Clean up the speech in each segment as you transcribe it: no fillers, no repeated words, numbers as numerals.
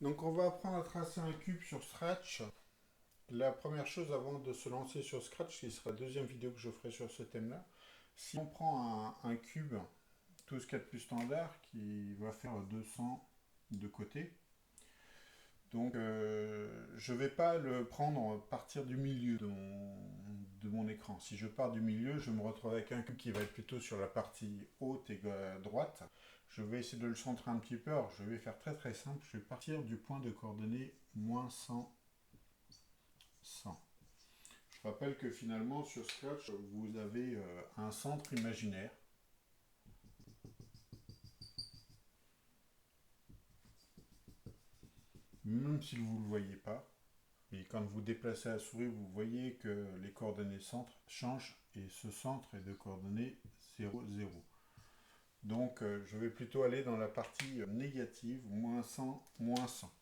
Donc on va apprendre à tracer un cube sur Scratch. La première chose avant de se lancer sur Scratch, qui sera la deuxième vidéo que je ferai sur ce thème-là, si on prend un cube, tout ce qu'il y a de plus standard, qui va faire 200 de côté, donc je ne vais pas le prendre à partir du milieu de mon écran. Si je pars du milieu, je me retrouve avec un cube qui va être plutôt sur la partie haute et droite. Je vais essayer de le centrer un petit peu. Alors je vais faire très très simple. Je vais partir du point de coordonnées moins 100, 100. Je rappelle que finalement sur Scratch, vous avez un centre imaginaire. Même si vous ne le voyez pas. Et quand vous déplacez la souris, vous voyez que les coordonnées centre changent et ce centre est de coordonnées 0, 0. Donc je vais plutôt aller dans la partie négative, moins 100, moins 100.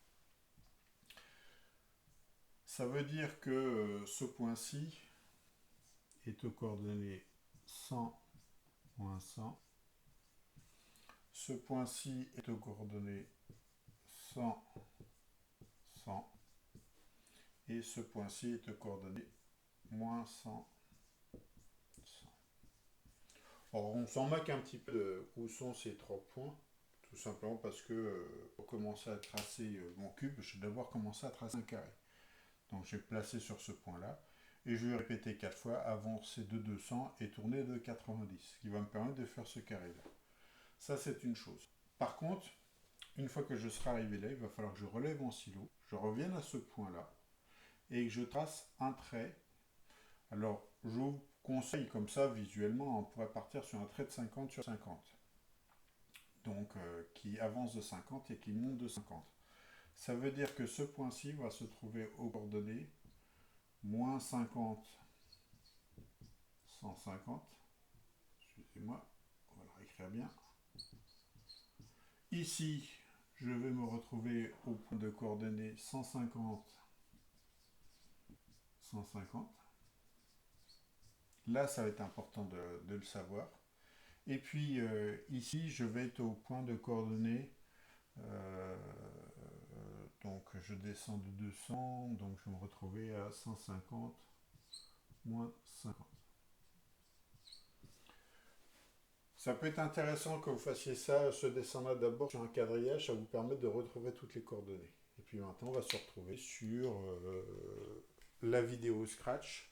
Ça veut dire que ce point-ci est aux coordonnées 100, moins 100. Ce point-ci est aux coordonnées 100, 100. Et ce point-ci est aux coordonnées moins 100, 100. Alors on s'en moque un petit peu de où sont ces trois points, tout simplement parce que pour commencer à tracer mon cube, je vais d'abord commencer à tracer un carré. Donc je vais placer sur ce point-là et je vais répéter 4 fois, avancer de 200 et tourner de 90, ce qui va me permettre de faire ce carré-là. Ça c'est une chose. Par contre, une fois que je serai arrivé là, il va falloir que je relève mon stylo, je revienne à ce point-là et que je trace un trait. Alors je vous conseille comme ça visuellement, on pourrait partir sur un trait de 50 sur 50. Donc qui avance de 50 et qui monte de 50. Ça veut dire que ce point-ci va se trouver aux coordonnées moins 50, 150. Excusez-moi, on va le réécrire bien. Ici, je vais me retrouver au point de coordonnées 150, 150. Là, ça va être important de le savoir. Et puis ici, je vais être au point de coordonnées. euh, donc je descends de 200, donc je vais me retrouver à 150 moins 50. Ça peut être intéressant que vous fassiez ça, ce dessin-là d'abord sur un quadrillage, ça vous permet de retrouver toutes les coordonnées. Et puis maintenant, on va se retrouver sur la vidéo Scratch.